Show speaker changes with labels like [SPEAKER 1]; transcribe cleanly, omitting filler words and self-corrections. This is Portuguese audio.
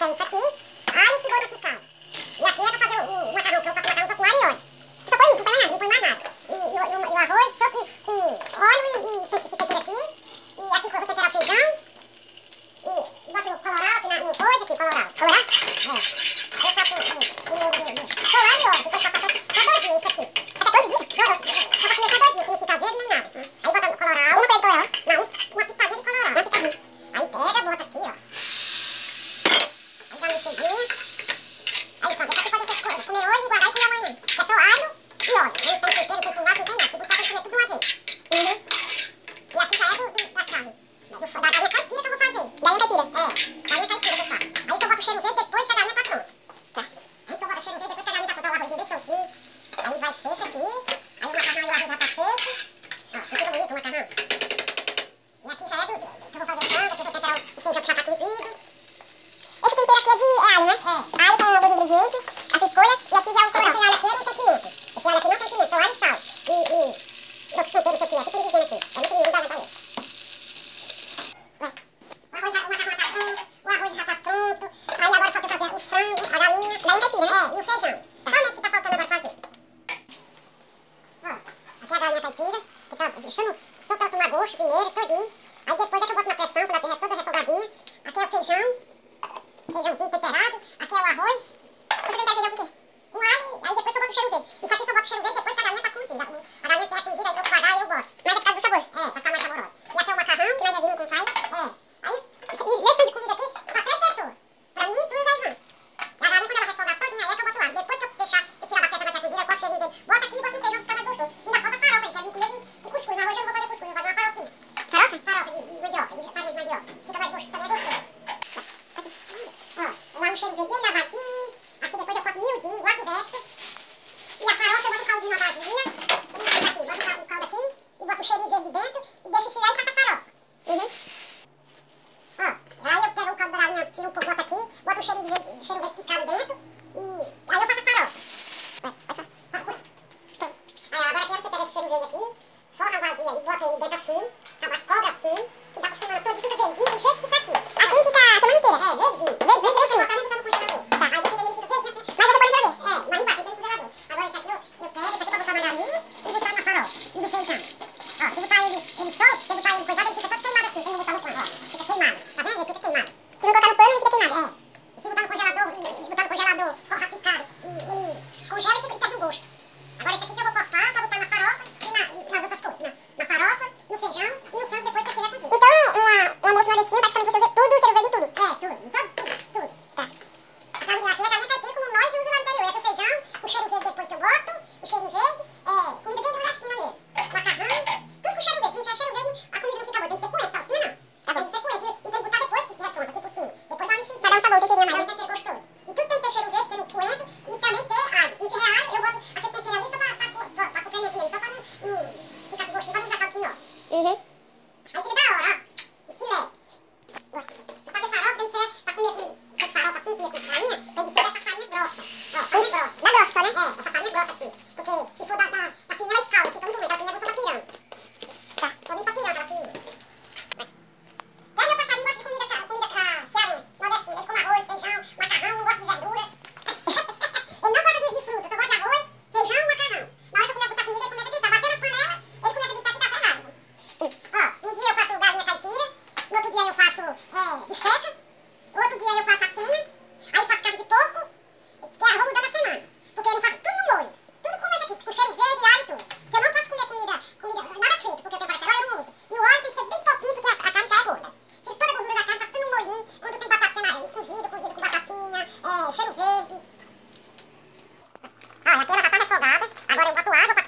[SPEAKER 1] é isso aqui, alho, cebola picada. E aqui é pra fazer o macarrão, que eu faço macarrão com alho e óleo. Só põe isso, não põe mais nada, não põe mais nada. E o arroz, só com óleo e tempero aqui. E aqui eu vou temperar o feijão. E boto o colorau aqui no coisa, aqui, colorau. Colorau? É. Eu faço o molho com alho e óleo, depois eu faço só 2 dias isso aqui. Até todo dia, só pra comer só 2 dias, que não fica azedo nem nada. Aí bota o colorau. Uma colher de colorau? Não, uma pitadinha de colorau. Uma pitadinha. Aí pega, bota aqui, ó. Aí dá uma mexidinha. Aí pronto, esse aqui pode ser comer hoje, guardar e comer amanhã. É só alho e óleo. Aí tem tempero, tem vinagre, não tem nada. Se botar, tem que comer tudo de uma vez. E aqui já é da carne. Da galinha caipira que eu vou fazer. Galinha caipira? É, galinha caipira que eu faço. Aí só boto o cheiro verde depois que a galinha tá pronta. Tá. Aí só boto o cheiro verde depois que a galinha tá pronta. O arrozinho bem soltinho. Aí vai fecha aqui. Aí o macarrão e o arroz já tá feito. Ó, fica bonito o macarrão. E aqui já é do que eu vou fazer o frango. Aqui eu vou temperar o feijão que já tá cozido. Esse tempero aqui é de alho, né? É. Alho com alguns ingredientes, a sua escolha. E aqui já é o colorau. Esse alho aqui não tem pimenta. Esse alho aqui não tem pimenta, só alho e sal. E outros temperos, isso aqui. Aqui tem dizendo aqui. É muito lindo, dá vontade. O arroz já tá pronto. Aí agora falta fazer o frango, a galinha. Galinha caipira, né? É, e o feijão. Somente que tá faltando agora fazer. Ó, aqui a galinha caipira, que tá deixando só pra tomar gosto primeiro, todinho. Aí depois é que eu boto na pressão, quando ela tiver toda refogadinha. Aqui é o feijão. Feijãozinho temperado. Aqui é o arroz. Você tem que feijão com o quê? Com alho, aí depois eu boto o cheiro verde. Isso aqui só boto o cheiro verde depois que a galinha tá cozida. A galinha que é cozida, aí eu vou pagar e eu boto. Mas é por causa do sabor. É, pra ficar mais saborosa. E aqui é o macarrão, que nós já vimos como faz. É. Aí, nesse tipo de comida aqui, pra 3 pessoas. Pra mim e pros Ivan. E a galinha, quando ela refogar todinha, aí é que eu boto lá. Depois que eu deixar, eu tirar da peça mais cozida, eu boto o cheirinho dele. Bota aqui e bota no feijão, fica mais gostoso. E ainda falta farofa, ele quer vir comer com cuscuz. Mas hoje eu não vou fazer cuscuz, eu vou fazer uma farofinha. Farofa? Farofa de mandioca, de farinha de mandioca. Fica mais gostoso, também é gostoso. Ó, lá o cheiro verde bem lavadinho. Aqui depois eu boto miudinho, guardo o resto. E a farofa eu boto o caldinho na vasilha. Aqui, boto o caldo aqui. E boto o cheirinho verde dentro. E deixo esfriar e faço a farofa. Ó, aí eu pego o caldo da galinha, tiro um pouco, boto aqui. Boto o cheiro verde picado dentro. E aí eu faço a farofa. Aí agora aqui você pega esse cheiro verde aqui. Forra a vasilha aí, bota ele dentro assim. Cobra assim. Que dá por semana toda, fica verdinho do jeito que tá aqui. Assim fica a semana inteira? É, verdinho. Verdinho, fresquinho. Botar nem botar no congelador. Tá, aí você ele fica verdinho assim. Mas você pode jogar. É, mas embaixo, você no congelador. Agora esse aqui eu pego, esse aqui pra botar na galinha e botar na farofa. E no feijão. Ó, se botar ele solto, se botar ele coisado, ele fica todo queimado assim. Se não botar no pano, ó. Fica queimado. Tá vendo? Ele fica queimado. Se não botar no pano, ele fica queimado. É. E se botar no congelador, forra picado. E congela e perde o gosto. Agora esse aqui que eu vou cortar pra botar na farofa e nas outras coisas. Na farofa, no feijão e no frango depois que tiver cozido. Então, um almoço nordestino, praticamente você usa tudo, cheiro verde e tudo. É, tudo. Tá. Aqui a galinha caipira como nós usamos lá no interior. Aqui o feijão, o cheiro verde depois que eu boto, o cheirinho verde, comida bem nordestina mesmo. Macarrão, tudo com cheiro verde. Se não tiver cheiro verde, a comida não fica boa. Tem que ser com ele, salsinha não. Tá bom. Tem que ser com ele. E tem que botar depois que tiver pronto, aqui por cima. Depois dá uma mexidinha. Vai dar um sabor, temperinho mais. Dá um tempero gostoso. E tudo tem que ter cheiro verde, sendo coentro, e também ter alho. Se não tiver alho, eu boto aquele tempero ali só pra complemento mesmo, só pra não ficar com gostinho, pra não usar calquinho, ó. Aí fica da hora, ó. O filé. Pra fazer farofa tem que ser, pra comer com farofa assim, comer com farinha, tem que ser dessa farinha grossa. Ó, farinha grossa. Da grossa, né? É, essa farinha grossa aqui. Porque se for da pinha, ela escalda, fica muito ruim. Da pinha é gosto da pirão. Tá, tô bem pra pirão, aquela pinha. Vai, meu passarinho gosta de comida cearense, nordestina. Ele come arroz, feijão, macarrão, não gosta de verdura. Ele não gosta de fruta, só gosta de arroz, feijão e macarrão. Na hora que eu começo a botar comida, ele começa a gritar. Bateu nas panelas, ele começa a gritar que tá errado. Ó, um dia eu faço galinha caipira, no outro dia eu faço bisteca, no outro dia eu faço assinha, aí eu faço carne de porco, que eu vou mudando a semana. Porque eu não faço tudo no molho. Tudo com esse aqui, com cheiro verde, alho e tudo. Que eu não posso comer comida nada frito, porque eu tenho colesterol, eu não uso. E o óleo tem que ser bem pouquinho, porque a carne já é gorda. Tiro toda a gordura da carne, faço tudo no molhinho, quando tem batatinha cozido com batatinha, cheiro verde. Ó, aqui ela já tá refogada, agora eu boto água pra